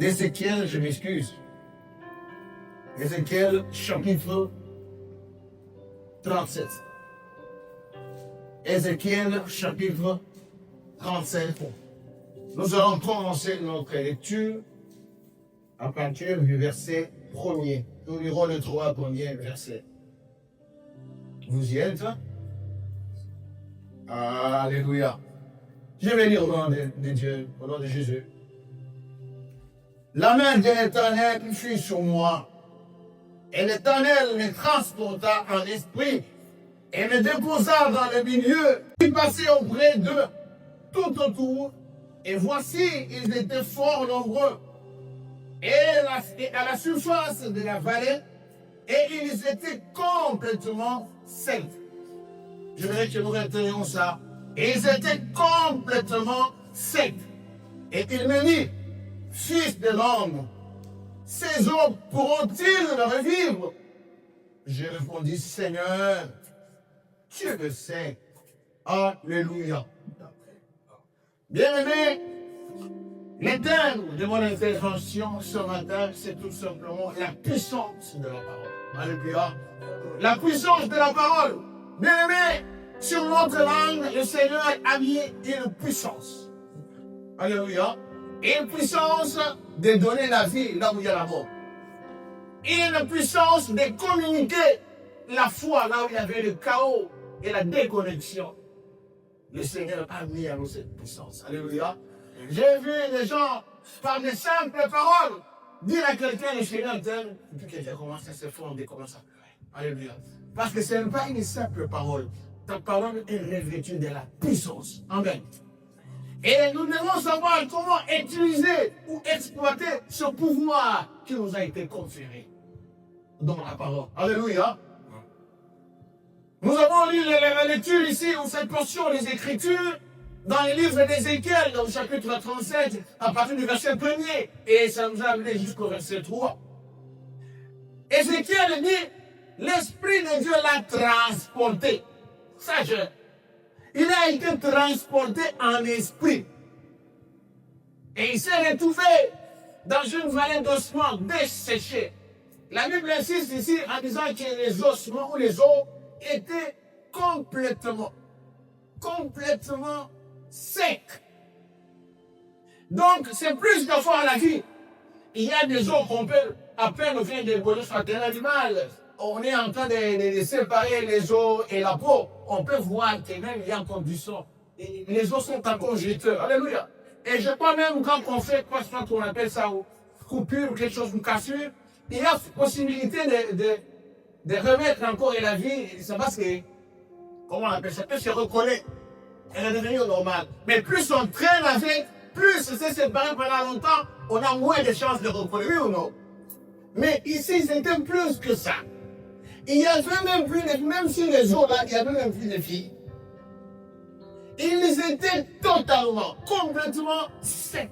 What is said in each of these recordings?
d'Ézéchiel, je m'excuse. Ézéchiel, chapitre 37. Ézéchiel, chapitre 35. Nous allons commencer notre lecture à partir du verset 1er. Nous lirons les 3 premiers versets. Vous y êtes? Alléluia. Je vais lire au nom de Dieu, au nom de Jésus. La main de l'Éternel fut sur moi, et l'Éternel me transporta en esprit, et me déposa dans le milieu. Il passait auprès d'eux, tout autour, et voici, ils étaient fort nombreux, et à la surface de la vallée, et ils étaient complètement secs. Je voudrais que nous retenions ça. Et ils étaient complètement secs. Et il me dit, fils de l'homme, ces hommes pourront-ils revivre? Je répondis, Seigneur, tu le sais. Alléluia. Bien-aimé, le thème de mon intervention ce matin, c'est tout simplement la puissance de la parole. Alléluia. La puissance de la parole. Bien-aimé, sur notre langue, le Seigneur a mis une puissance. Alléluia. Une puissance de donner la vie là où il y a la mort. Une puissance de communiquer la foi là où il y avait le chaos et la déconnexion. Le Seigneur a mis à nous cette puissance. Alléluia. J'ai vu des gens, par des simples paroles, dire à quelqu'un, le Seigneur t'aime, et puis quelqu'un commence à se fonder, commence à pleurer. Alléluia. Parce que ce n'est pas une simple parole. Ta parole est revêtue de la puissance. Amen. Et nous devons savoir comment utiliser ou exploiter ce pouvoir qui nous a été conféré dans la parole. Alléluia. Nous avons lu la lecture ici, dans cette portion des Écritures, dans le livre d'Ézéchiel, dans le chapitre 37, à partir du verset 1er, et ça nous a amené jusqu'au verset 3. Ézéchiel dit, l'Esprit de Dieu l'a transporté. Sage, il a été transporté en esprit. Et il s'est retrouvé dans une vallée d'ossements desséchés. La Bible insiste ici en disant que les ossements ou les os étaient complètement secs. Donc, c'est plus qu'une fois à la vie. Il y a des os qu'on peut, à peine on vient de voler sur un animal. On est en train de séparer les os et la peau. On peut voir que même il y a encore du sang. Et les os sont encore jeteurs. Alléluia. Et je crois même quand on fait quoi qu'on appelle ça, coupure ou quelque chose, une cassure, il y a possibilité de remettre encore la vie. C'est parce que, comment on appelle ça, peut se recoller et redevenir normal. Mais plus on traîne avec, plus c'est séparé pendant longtemps, on a moins de chances de recoller, oui ou non? Mais ici, c'était plus que ça. Il y avait même plus, même si les autres là, il y avait même plus de filles. Ils étaient totalement, complètement secs.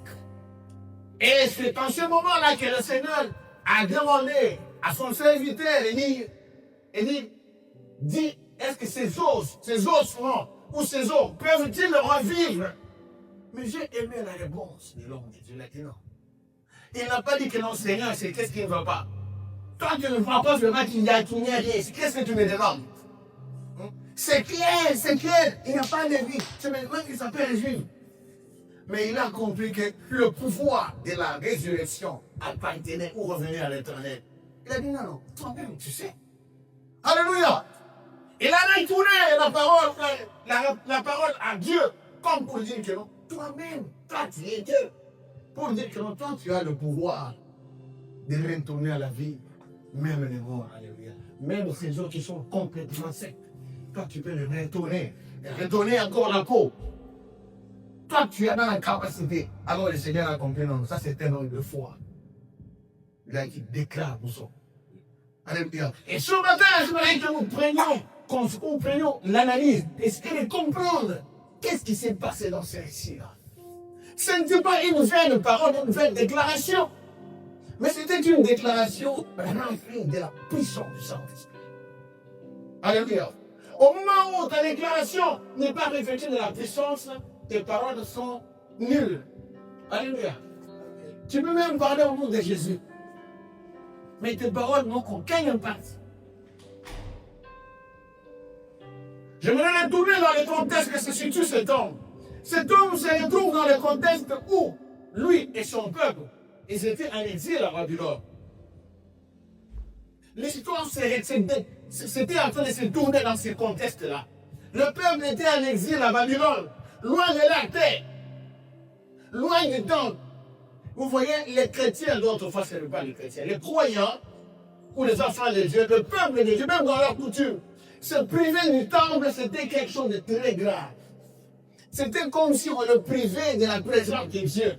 Et c'est en ce moment-là que le Seigneur a demandé à son serviteur, il dit, est-ce que ces ossements ou ces os peuvent-ils revivre? Mais j'ai aimé la réponse de l'homme de Dieu. Il a dit non. Il n'a pas dit que non, Seigneur, c'est qu'est-ce qui ne va pas. Toi, tu ne vois pas vraiment qu'il n'y a rien. Qu'est-ce que tu me demandes? C'est clair. Il n'y a pas de vie. Tu me demandes qu'il s'appelle Jésus. Mais il a compris que le pouvoir de la résurrection appartenait ou revenait à l'Éternel. Il a dit non, toi-même, tu sais. Alléluia. Il a retourné la parole à Dieu, comme pour dire que non, toi-même, toi, tu es Dieu. Pour dire que non, toi, tu as le pouvoir de retourner à la vie. Même les morts, alléluia. Même ces autres qui sont complètement secs. Toi, tu peux les retourner encore la peau. Toi, tu as dans la capacité. Alors le Seigneur a compris, non, ça c'est un homme de foi. Là, qui déclare pour ça. Alléluia. Et ce matin, je voudrais que nous prenions l'analyse, essayer de comprendre qu'est-ce qui s'est passé dans ce récit-là. Ce n'était pas une vaine parole, une vaine déclaration. Mais c'était une déclaration remplie de la puissance du Saint-Esprit. Alléluia. Au moment où ta déclaration n'est pas revêtue de la puissance, tes paroles sont nulles. Alléluia. Tu peux même parler au nom de Jésus. Mais tes paroles n'ont aucun impact. J'aimerais retourner dans le contexte que se situe cet homme. Cet homme se retrouve dans le contexte où lui et son peuple, ils étaient en exil à Babylone. L'histoire c'était en train de se tourner dans ce contexte-là. Le peuple était en exil à Babylone, loin de la terre, loin du temple. Vous voyez, les chrétiens, d'autrefois, ce n'est pas les chrétiens, les croyants, ou les enfants de Dieu, le peuple de Dieu, même dans leur coutume, se priver du temple, c'était quelque chose de très grave. C'était comme si on le privait de la présence de Dieu.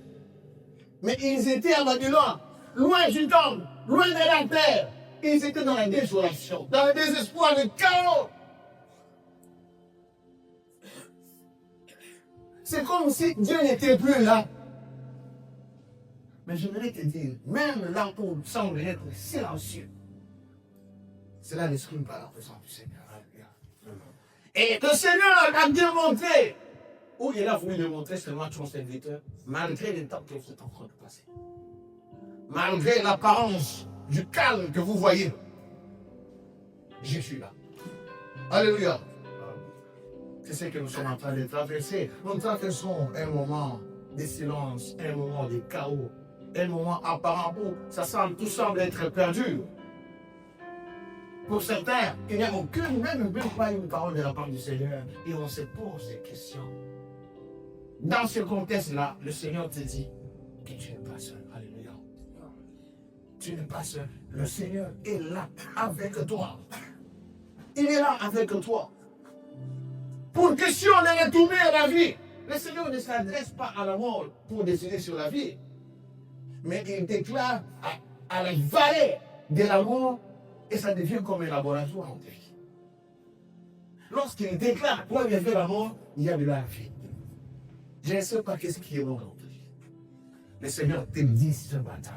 Mais ils étaient à Babylone, loin du temple, loin de la terre. Ils étaient dans la désolation, dans le désespoir, le chaos. C'est comme si Dieu n'était plus là. Mais je voudrais te dire, même là où on semble être silencieux, c'est là l'esprit par la présence du Seigneur. Et le Seigneur a bien montré, où il a voulu le montrer seulement à son serviteur, malgré les temps que vous êtes en train de passer. Malgré l'apparence du calme que vous voyez, je suis là. Alléluia. C'est ce que nous sommes en train de traverser. Nous traversons un moment de silence, un moment de chaos, un moment apparent où tout semble être perdu. Pour certains, il n'y a aucune, même pas une parole de la part du Seigneur. Et on se pose des questions. Dans ce contexte-là, le Seigneur te dit que tu n'es pas seul. Alléluia. Tu n'es pas seul. Le Seigneur est là avec toi. Il est là avec toi. Pour question de retourner à la vie, le Seigneur ne s'adresse pas à la mort pour décider sur la vie. Mais il déclare à la vallée de la mort et ça devient comme un laboratoire en vie. Lorsqu'il déclare quoi il y avait la mort, il y a de la vie. Je ne sais pas qu'est-ce qui est mort en vie. Le Seigneur te dit ce matin.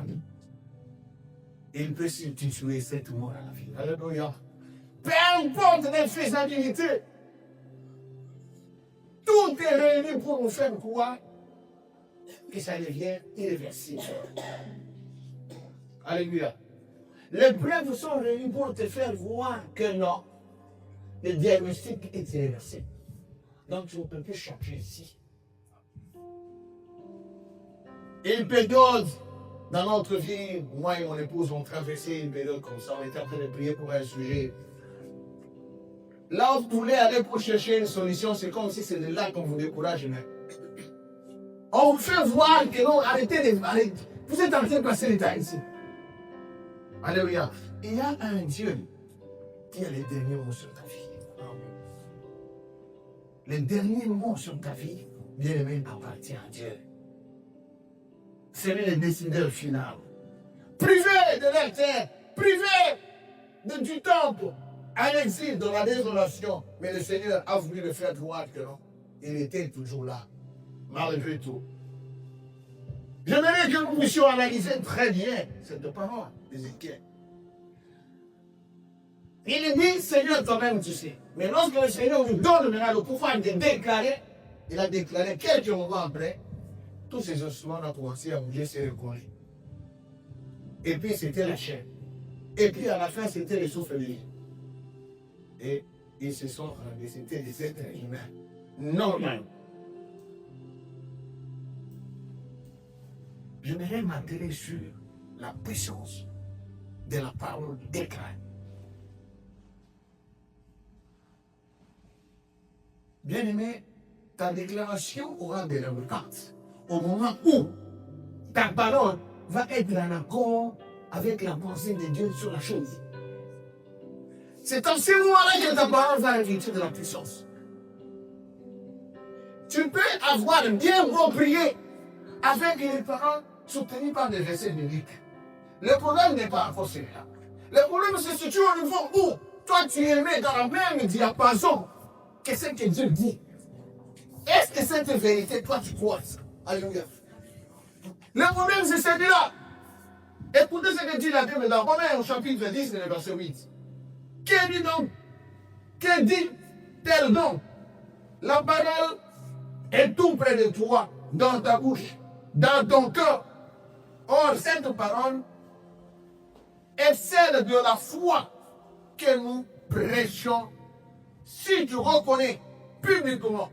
Il peut substituer cette mort à la vie. Alléluia. Peu importe les faisabilités. Tout est réuni pour nous faire croire que ça devient irréversible. Alléluia. Les preuves sont réunies pour te faire voir que non, le diagnostic est irréversible. Donc tu ne peux plus changer ici. Une période dans notre vie, moi et mon épouse ont traversé une période comme ça. On était en train de prier pour un sujet. Là où vous voulez aller pour chercher une solution, c'est comme si c'est de là qu'on vous décourage. Mais on vous fait voir que non, arrêtez de... Vous êtes en train de passer les temps ici. Alléluia. Il y a un Dieu qui a les derniers mots sur ta vie. Les derniers mots sur ta vie, bien aimé, appartient à Dieu. C'est lui le décideur final. Privé de la terre, privé du temple, à l'exil, dans la désolation. Mais le Seigneur a voulu le faire voir que non, il était toujours là, malgré tout. J'aimerais que nous puissions analyser très bien cette parole d'Ézéchiel. Il dit, Seigneur, toi-même tu sais. Mais lorsque le Seigneur nous donne maintenant le pouvoir de déclarer, il a déclaré quelques moments après, tous ces ossements ont commencé à bouger, se recoller. Et puis c'était la chair. Et puis à la fin, c'était le souffle de vie. Et ils se sont rendus, c'était des êtres humains. Normal. J'aimerais m'atteler sur la puissance de la parole déclarée. Bien-aimé, ta déclaration aura de l'importance au moment où ta parole va être en accord avec la pensée de Dieu sur la chose. C'est en ce moment-là que ta parole va hériter de la puissance. Tu peux avoir bien beau prier avec les paroles soutenues par des versets bibliques. Le problème n'est pas encore celui-là. Le problème se situe au niveau où toi tu es mis dans la même diapason que ce que Dieu dit. Est-ce que cette vérité, toi tu crois ça? Alléluia. Le problème c'est celui-là. Écoutez ce que dit la Bible dans Romains au chapitre 10, le verset 8. Que dit donc? Que dit-elle donc? La parole est tout près de toi, dans ta bouche, dans ton cœur. Or, cette parole est celle de la foi que nous prêchons. Si tu reconnais publiquement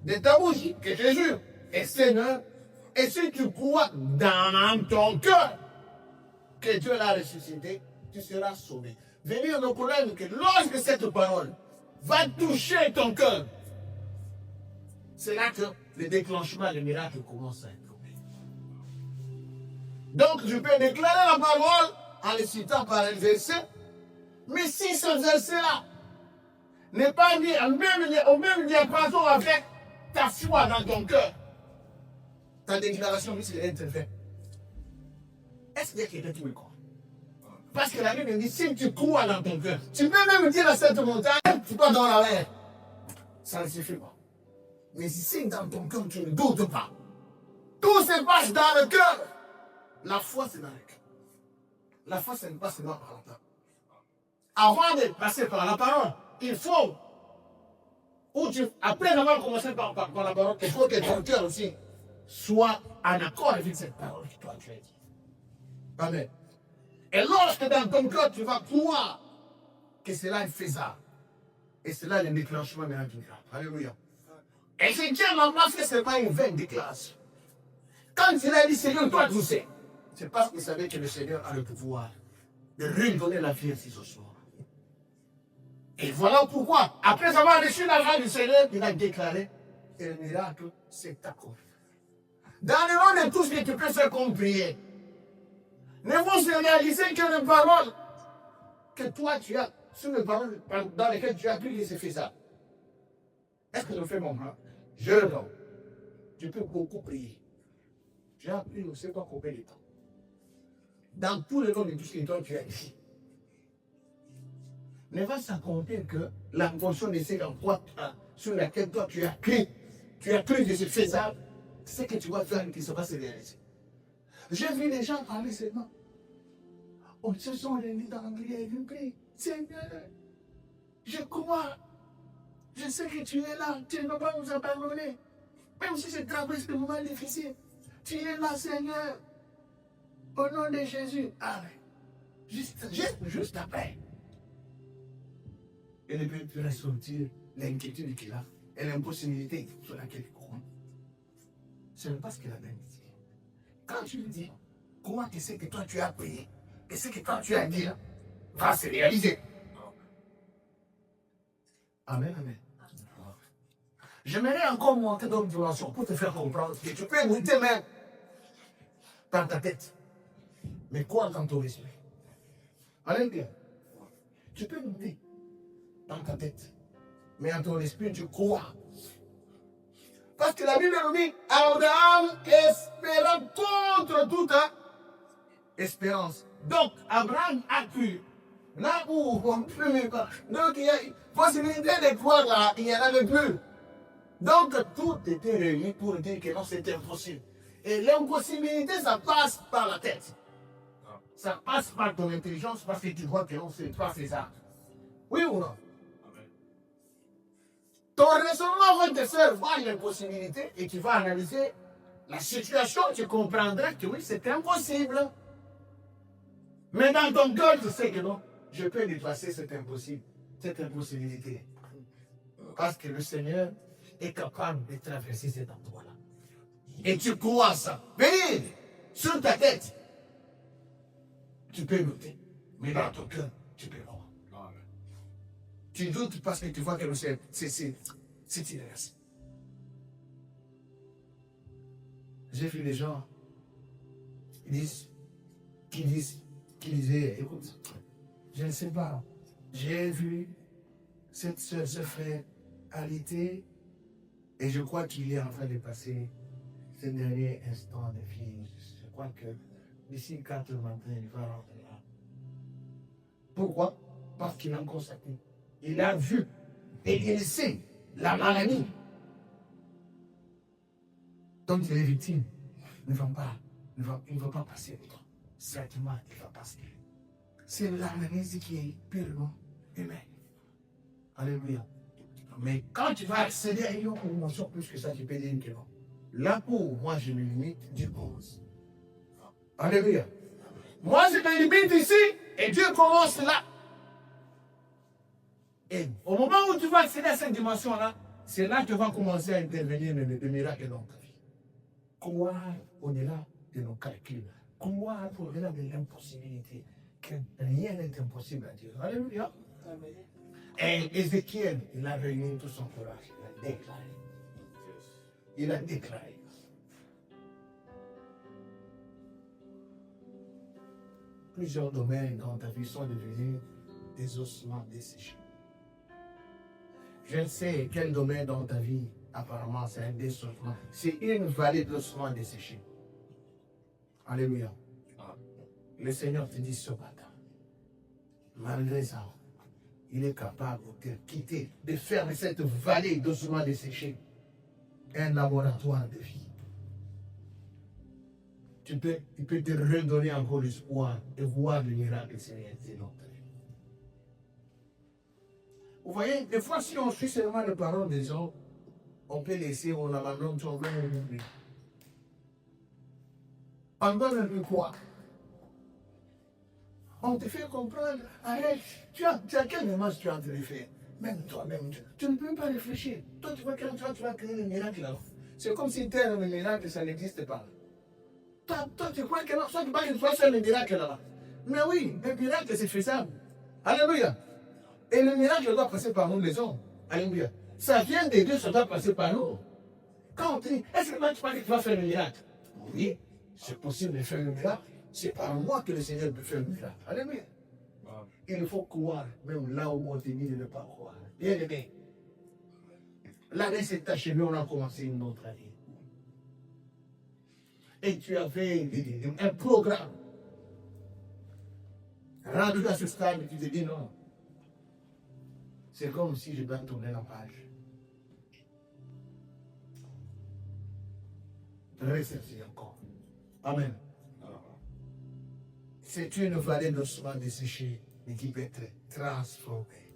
de ta bouche que Jésus est Seigneur, et si tu crois dans ton cœur que Dieu l'a ressuscité, tu seras sauvé. Venir le problème que lorsque cette parole va toucher ton cœur, c'est là que le déclenchement, le miracle commence à être opéré. Donc, je peux déclarer la parole en le citant par un verset, mais si ce verset-là n'est pas mis au même diapason avec ta foi dans ton cœur, ta déclaration risque d'être faite. Est-ce qu'il y a quelqu'un qui me croit? Parce que la Bible dit, si tu crois dans ton cœur, tu peux même dire à cette montagne, tu pas dans la mer. Ça ne suffit pas. Mais si dans ton cœur, tu ne doutes pas, tout se passe dans le cœur. La foi, c'est dans le cœur. La foi, ce n'est pas seulement par la parole. Avant de passer par la parole, il faut, après avoir commencé par la parole, il faut que ton cœur aussi soit en accord avec cette parole que toi tu as dit. Amen. Et lorsque dans ton cœur, tu vas croire que cela est faisable, et cela est le déclenchement de la miracle. Alléluia. Et c'est Dieu m'a fait, ce n'est pas une vaine déclaration. Quand il a dit Seigneur, toi tu sais, c'est parce qu'il savait que le Seigneur a le pouvoir de redonner la vie ainsi ce soir. Et voilà pourquoi, après avoir reçu la grâce du Seigneur, il a déclaré que le miracle s'est accompli. Dans le nom de tout ce que tu peux faire comme prière, ne vous réaliser que les paroles que toi tu as, sur les paroles dans lesquelles tu as appris que c'est fait ça. Est-ce que je fais mon bras? Je le donne. Tu peux beaucoup prier. J'ai appris, je ne sais pas combien de temps. Dans tous les noms de tout ce que toi tu as ici, ne va s'accomplir que la portion de ces endroits sur laquelle toi tu as cru que c'est faisable, c'est ce que tu vas faire qui se va se réaliser. J'ai vu les gens parler seulement. On se sont réunis dans l'anglais et ils prient. Seigneur, je crois. Je sais que tu es là. Tu ne vas pas nous abandonner. Même si c'est très ce moment difficile. Tu es là, Seigneur. Au nom de Jésus. Amen. Juste après. Et ne peut plus ressortir l'inquiétude qu'il a et l'impossibilité sur laquelle il croit. Ce n'est pas ce qu'il a bien dit. Quand tu lui dis, comment tu sais que toi tu as prié, et ce que toi tu as dit là, va se réaliser. Amen, amen. J'aimerais encore monter dans une dimension pour te faire comprendre que tu peux goûter même dans ta tête, mais quoi dans ton esprit. Alléluia. Tu peux goûter dans ta tête, mais dans ton esprit tu crois. Parce que la Bible nous dit, Abraham espérant contre toute espérance. Donc, Abraham a cru. Là où on ne peut pas. Donc, il y a une possibilité de croire là, il n'y en avait plus. Donc, tout était réuni pour dire que non, c'était impossible. Et l'impossibilité, ça passe par la tête. Ça passe par ton intelligence parce que tu vois que non, c'est pas ça. Oui ou non? Ton raisonnement va te faire voir l'impossibilité et tu vas analyser la situation, tu comprendras que oui, c'est impossible. Mais dans ton cœur, tu sais que non, je peux dépasser cette impossibilité. Parce que le Seigneur est capable de traverser cet endroit-là. Et tu crois ça. Venez sur ta tête. Tu peux douter, mais dans ton cœur, tu peux voir. Tu doutes parce que tu vois que c'est irréversible. J'ai vu des gens qui disaient, écoute, je ne sais pas, j'ai vu cette soeur, ce frère arrêté et je crois qu'il est en train de passer ce dernier instant de vie. Je crois que d'ici 4 matin, il va rentrer là. Pourquoi? Parce qu'il a constaté. Il a vu et il sait la maladie dont il est victime il ne va pas passer le temps. Certainement, il va passer. C'est l'analyse qui est purement humaine. Alléluia. Mais quand tu vas accéder à une dimension plus que ça, tu peux dire que non. Là où moi je me limite, Dieu pose. Alléluia. Moi, je me limite ici et Dieu commence là. Et au moment où tu vas accéder à cette dimension-là, c'est là que tu vas commencer à intervenir le miracle dans ta vie. Croire au-delà de nos calculs. Croire au-delà de l'impossibilité. Que rien n'est impossible à Dieu. Alléluia. Et Ézéchiel, il a réuni tout son courage. Il a déclaré. Il a déclaré. Plusieurs domaines dans ta vie sont devenus des ossements desséchés. Je ne sais quel domaine dans ta vie, apparemment, c'est un dessèchement. C'est une vallée d'ossements desséchés. Alléluia. Le Seigneur te dit ce matin, malgré ça, il est capable de quitter, de faire de cette vallée d'ossements desséchés un laboratoire de vie. Il peut te redonner encore l'espoir de voir le miracle se réaliser dans ta vie. Vous voyez, des fois, si on suit seulement les paroles des gens, on peut laisser, on abandonne, on veut oublier. On donne un peu quoi? On te fait comprendre, arrête, tu as quelle démarche tu es en train de faire? Même toi-même, tu ne peux pas réfléchir. Toi, tu vas créer le miracle là. C'est comme si tel miracle, ça n'existe pas. Toi, tu crois que non, toi, tu crois que tu vas faire le miracle là-bas. Mais oui, le miracle, c'est faisable. Alléluia. Et le miracle doit passer par nous les hommes. Alléluia. Ça vient de Dieu, ça doit passer par nous. Quand on dit, est-ce que tu crois que tu vas faire le miracle? Oui, c'est possible de faire le miracle. C'est par moi que le Seigneur peut faire le miracle. Alléluia. Il faut croire, même là où on te dit de ne pas croire. Bien aimé. L'année s'est achevée, on a commencé une autre année. Et tu avais un programme. Rendu à ce stade, tu te dis non. C'est comme si je dois tourner la page. Réfléchis encore. Amen. C'est une vallée d'ossements desséchés, mais qui peut être transformée.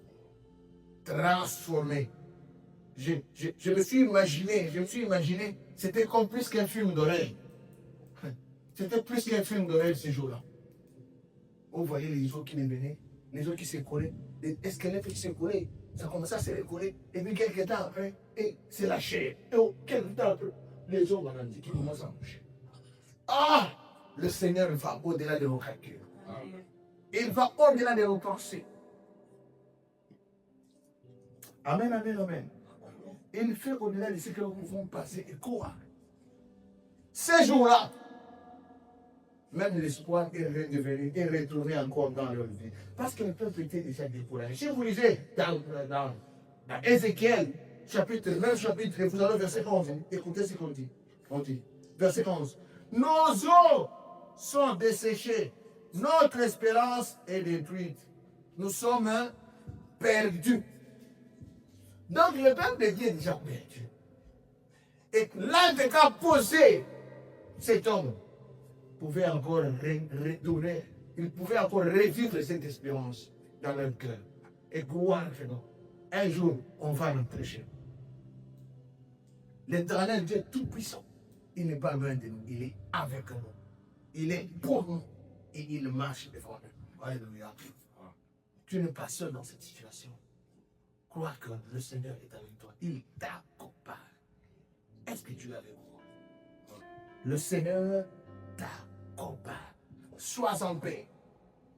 Transformée. Je me suis imaginé, c'était comme plus qu'un film d'oreille. C'était plus qu'un film d'oreille ce jour-là. Vous voyez les os qui venaient, les os qui se collaient, les squelettes qui se collaient, ça commençait à se recoller, et puis quelques temps après, et c'est la chair. Et quelques temps après, les os qui commencent à bouger. Ah! Le Seigneur va au-delà de nos calculs. Il va au-delà de nos pensées. Amen, amen, amen. Il fait au-delà de ce que nous pouvons passer et quoi. Ces jours-là, même l'espoir est redevenu et retourné encore dans leur vie. Parce que le peuple était déjà découragé. Si vous lisez dans Ézéchiel, chapitre 9, chapitre, vous allez au verset 11. Écoutez ce qu'on dit. On dit, verset 11. Nos os sont desséchés. Notre espérance est détruite. Nous sommes perdus. Donc le peuple de Dieu est déjà perdu. Et l'acte qu'a posé cet homme pouvait encore retourner, il pouvait encore revivre cette espérance dans leur cœur. Et croire que non, un jour, on va rentrer chez nous. L'Éternel Dieu Tout-Puissant, il n'est pas loin de nous, il est avec nous. Il est pour nous et il marche devant nous. Alléluia. Tu n'es pas seul dans cette situation. Crois que le Seigneur est avec toi. Il t'accompagne. Est-ce que tu l'avais vu? Le Seigneur t'accompagne. Sois en paix.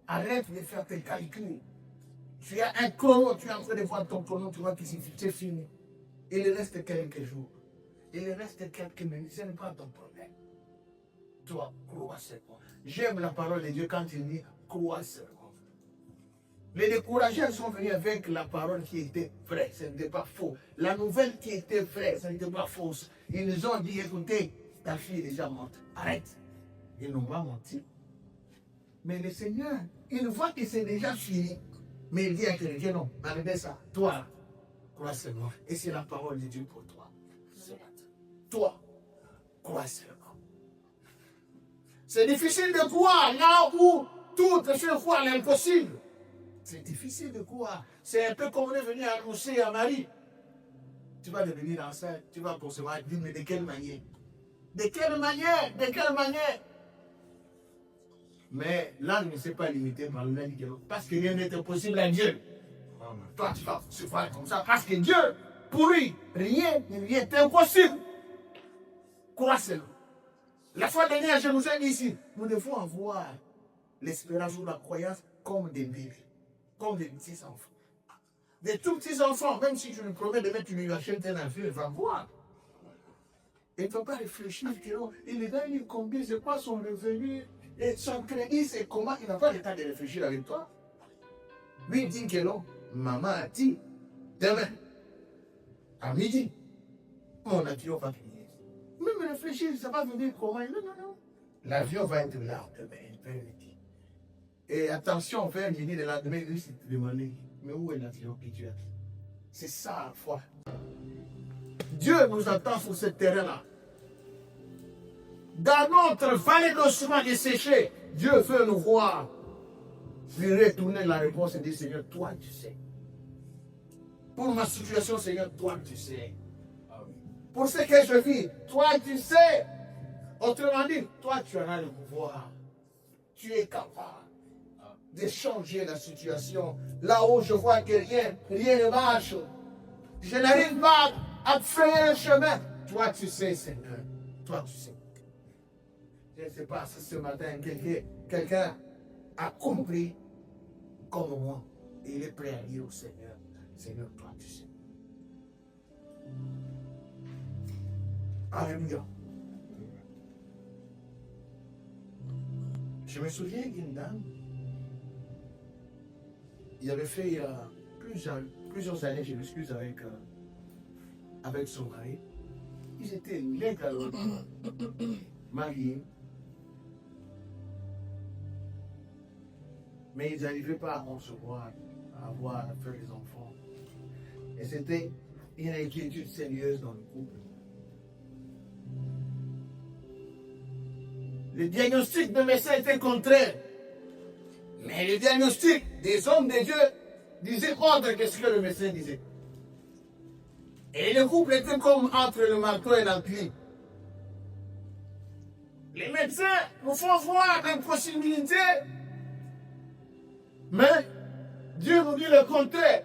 Arrête de faire tes calculs. Tu as un chrono, tu es en train de voir ton chrono, tu vois que c'est fini. Il reste quelques jours. Il reste quelques minutes. Ce n'est pas ton problème. Toi, crois seulement. J'aime la parole de Dieu quand il dit crois seulement. Les découragés sont venus avec la parole qui était vraie, ce n'était pas faux. La nouvelle qui était vraie, ce n'était pas fausse. Ils nous ont dit, écoutez, ta fille est déjà morte. Arrête. Ils n'ont pas menti. Mais le Seigneur, il voit que c'est déjà fini. Mais il dit à quelqu'un, non, malgré ça, toi, crois seulement. Et c'est la parole de Dieu pour toi. Toi, crois seulement. C'est difficile de croire là où tout est fait fois l'impossible. C'est difficile de croire. C'est un peu comme on est venu annoncer à Marie. Tu vas devenir enceinte, tu vas concevoir. Mais de quelle manière? De quelle manière? De quelle manière? Mais l'âme ne s'est pas limitée par l'humanité. Parce que rien n'est impossible à Dieu. Toi, tu vas se faire comme ça. Parce que Dieu, pour lui, rien n'est impossible. Crois-le. La fois dernière, je nous ai dit ici, nous devons avoir l'espérance ou la croyance comme des bébés, comme des petits enfants. Des tout petits enfants, même si tu lui promets de mettre, tu lui achètes un avion, il va voir. Il ne va pas réfléchir, il est gagne combien, c'est quoi son revenu, et son crédit, c'est comment, il n'a pas le temps de réfléchir avec toi. Lui, il dit que non, maman a dit, demain, à midi, mon avion va venir. Même réfléchir, ça va venir comment, non. L'avion va être là demain, vers midi. Et attention, vers midi, le lendemain, il s'est demandé, mais où est l'avion que tu as? C'est ça la foi. Dieu nous attend sur ce terrain-là. Dans notre vallée d'ossements desséchés, Dieu veut nous voir. Lui retourner la réponse et dire, Seigneur, toi tu sais. Pour ma situation, Seigneur, toi tu sais. Pour ce que je vis, toi tu sais. Autrement dit, toi tu as le pouvoir. Tu es capable de changer la situation. Là où je vois que rien ne marche. Je n'arrive pas à faire un chemin. Toi tu sais, Seigneur. Toi tu sais. Je ne sais pas si ce matin quelqu'un a compris comme moi. Et il est prêt à dire au Seigneur, Seigneur, toi tu sais. Alléluia. Je me souviens d'une dame, il avait fait il y a plusieurs années, je m'excuse, avec son mari. Ils étaient légalement mariés. Mais ils n'arrivaient pas à concevoir, à faire des enfants. Et c'était une inquiétude sérieuse dans le couple. Le diagnostic de médecin était contraire. Mais le diagnostic des hommes de Dieu disait autre que ce que le médecin disait. Et le couple était comme entre le marteau et l'enclume. Les médecins nous font voir l'impossibilité. Mais Dieu nous dit le contraire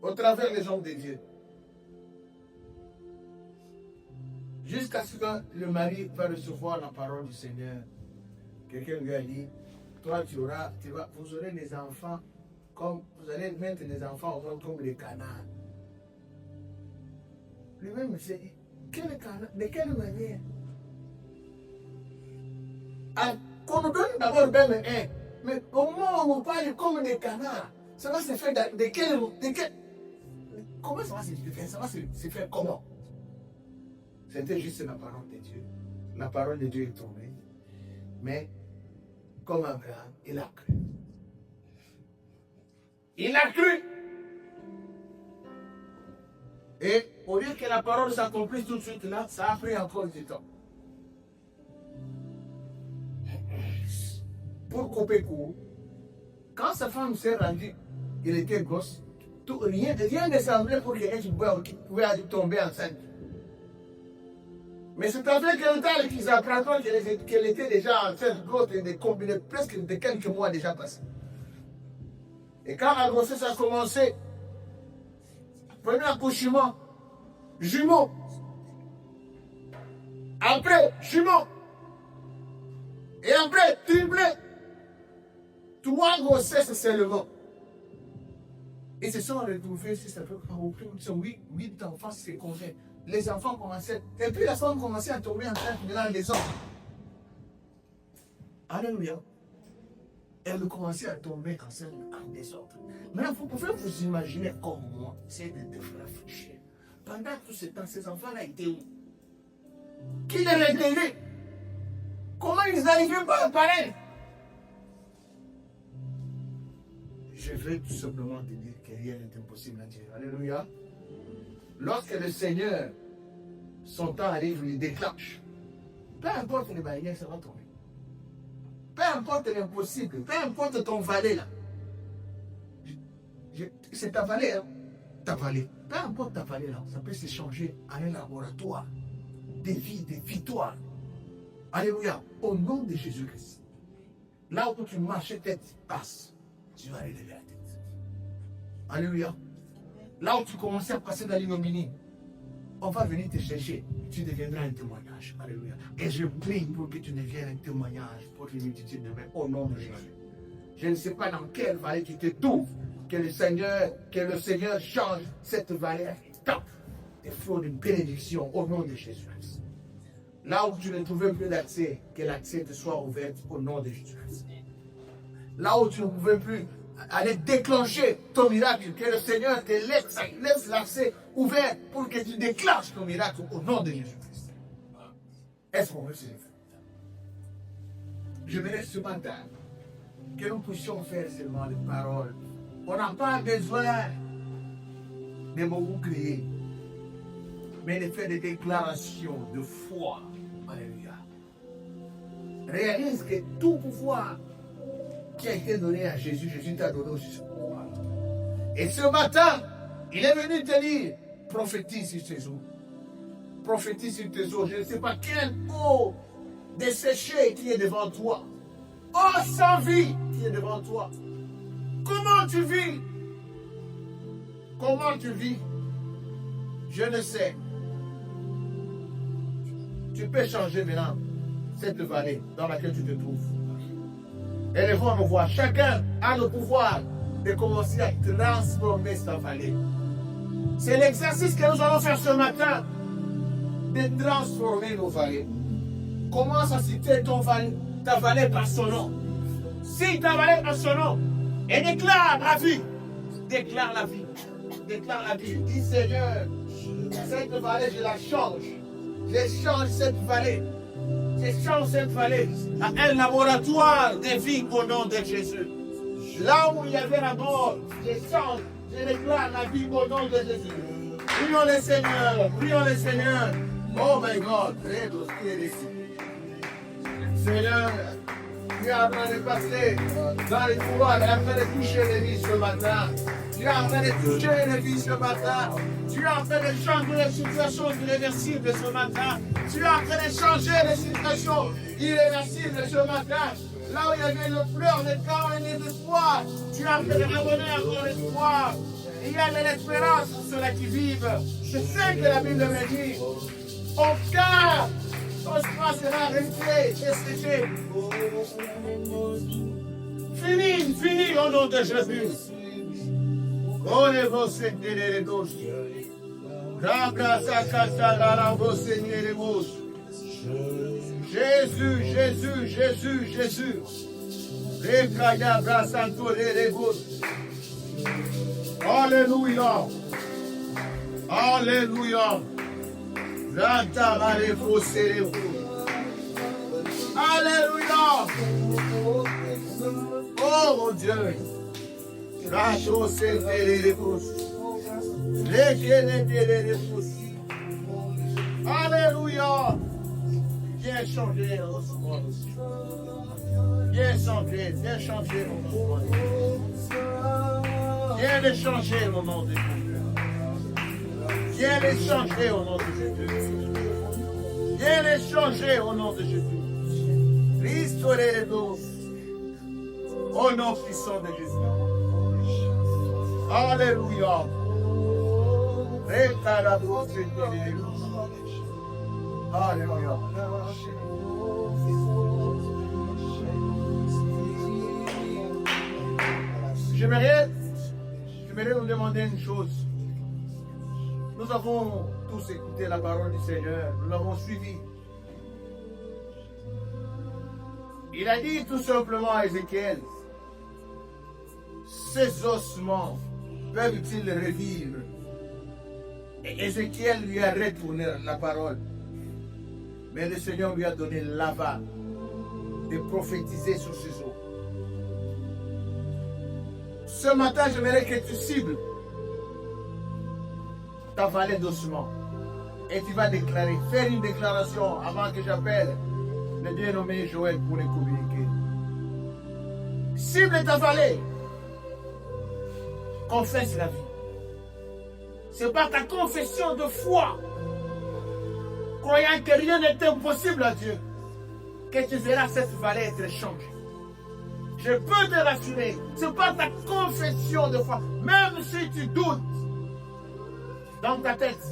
au travers des hommes de Dieu. Jusqu'à ce que le mari va recevoir la parole du Seigneur. Quelqu'un lui a dit, toi vous aurez des enfants vous allez mettre des enfants au monde comme les canards. Lui-même s'est dit, de quelle manière? Qu'on nous donne d'abord même un. Mais au moment où on parle comme des canards, ça va se faire comment ça va se faire? Ça va se faire comment? C'était juste la parole de Dieu. La parole de Dieu est tombée. Mais, comme Abraham, il a cru. Il a cru. Et au lieu que la parole s'accomplisse tout de suite là, ça a pris encore du temps. Pour couper court, quand sa femme s'est rendue, il était gosse, rien ne semblait pour quelqu'un qui pouvait tomber enceinte. Mais c'est avec un temps qu'ils apprendront qu'elle était déjà enceinte d'autres de combiner presque de quelques mois déjà passés. Et quand la grossesse a commencé, premier accouchement, jumeaux. Après, jumeaux. Et après, triplé. 3 grossesses seulement. Ils se sont retrouvés, si ça peut prendre 8 enfants, c'est combien? Les enfants commençaient, et puis la femme commençait à tomber enceinte dans les hommes. Alléluia. Elle commençait à tomber enceinte en désordre. Maintenant, vous pouvez vous imaginer comme moi, c'est de réfléchir. Pendant tout ce temps, ces enfants-là étaient où? Qui les retenait? Comment ils n'arrivaient pas à parler? Je veux tout simplement te dire que rien n'est impossible à Dieu. Alléluia. Lorsque le Seigneur, son temps arrive, il déclenche. Peu importe les barrières, ça va tomber. Peu importe l'impossible, peu importe ton valet là. C'est ta vallée, hein? Ta vallée. Peu importe ta vallée là, ça peut se changer en un laboratoire de vie, de victoire. Alléluia. Au nom de Jésus-Christ. Là où tu marchais tête basse, tu vas élever la tête. Alléluia. Là où tu commençais à passer dans l'ignominie, on va venir te chercher. Tu deviendras un témoignage. Alléluia. Et je prie pour que tu deviennes un témoignage pour une multitude de mains au nom de Jésus. Je ne sais pas dans quelle vallée tu te trouves. Que le Seigneur change cette vallée top des flots de bénédiction au nom de Jésus-Christ. Là où tu ne trouvais plus d'accès, que l'accès te soit ouvert au nom de Jésus-Christ. Là où tu ne pouvais plus aller déclencher ton miracle, que le Seigneur te laisse l'accès ouvert pour que tu déclenches ton miracle au nom de Jésus-Christ. Est-ce qu'on veut se lever? Je me laisse ce matin que nous puissions faire seulement des paroles. On n'a pas besoin de beaucoup crier, mais de faire des déclarations de foi. Alléluia. Réalise que tout pouvoir qui a été donné à Jésus, Jésus t'a donné aussi ce pouvoir. Et ce matin, il est venu te dire, prophétise sur tes eaux. Prophétise sur tes eaux. Je ne sais pas quelle eau desséchée qui est devant toi. Oh, sans vie qui est devant toi. Comment tu vis? Comment tu vis? Je ne sais. Tu peux changer maintenant cette vallée dans laquelle tu te trouves. Élevons nos voix. Chacun a le pouvoir de commencer à transformer sa vallée. C'est l'exercice que nous allons faire ce matin, de transformer nos vallées. Commence à citer ta vallée par son nom. Cite ta vallée par son nom et déclare la vie. Déclare la vie. Déclare la vie. Dis Seigneur, cette vallée, je la change. Je change cette vallée. Je change cette vallée à un laboratoire de vie au nom de Jésus. Là où il y avait la mort, je change, je déclare la vie au nom de Jésus. Prions le Seigneur, prions le Seigneur. Oh my God, Seigneur, tu es en train de passer dans les couloirs, tu es en train de toucher les vies ce matin. Tu es en train de toucher les vies ce matin. Tu es en train de changer les situations irréversibles ce matin. Tu es en train de changer les situations irréversibles ce matin. Là où il y avait le pleur, le chaos et les espoirs, tu es en train de ramener encore l'espoir. Il y a de l'espérance pour ceux-là qui vivent. C'est ce que la Bible me dit. Aucun espoir sera réglé, desséché. Fini au nom de Jésus. Oh, les vos seigneurs les douches. Jésus, Jésus, Jésus, Jésus. Alléluia. Alléluia. Alléluia. Oh mon Dieu. Alléluia. Viens changer notre monde. Viens changer notre monde. Viens les changer au nom de Jésus. Viens les changer au nom de Jésus. Viens les changer au nom de Jésus. Restaurez-les au nom puissant de Jésus. Alléluia. Alléluia. J'aimerais nous demander une chose. Nous avons tous écouté la parole du Seigneur. Nous l'avons suivi. Il a dit tout simplement à Ézéchiel, ces ossements peuvent-ils revivre? Et Ézéchiel lui a retourné la parole. Mais le Seigneur lui a donné l'aval de prophétiser sur ses eaux. Ce matin, j'aimerais que tu cibles ta vallée d'ossements. Et tu vas déclarer, faire une déclaration avant que j'appelle le bien-nommé Joël pour les communiquer. Cible ta vallée. Confesse la vie. C'est par ta confession de foi, croyant que rien n'est impossible à Dieu, que tu verras cette vallée être changée. Je peux te rassurer, ce n'est pas ta confession de foi. Même si tu doutes dans ta tête,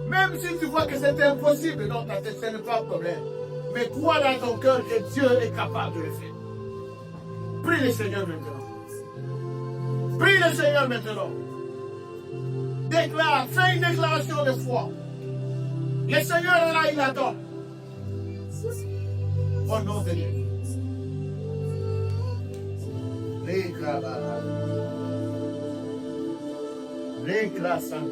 même si tu vois que c'est impossible dans ta tête, ce n'est pas un problème. Mais crois dans ton cœur que Dieu est capable de le faire. Prie le Seigneur maintenant. Prie le Seigneur maintenant. Déclare, fais une déclaration de foi. Le Seigneur est là, il attend. Au nom de Jésus. Les classes en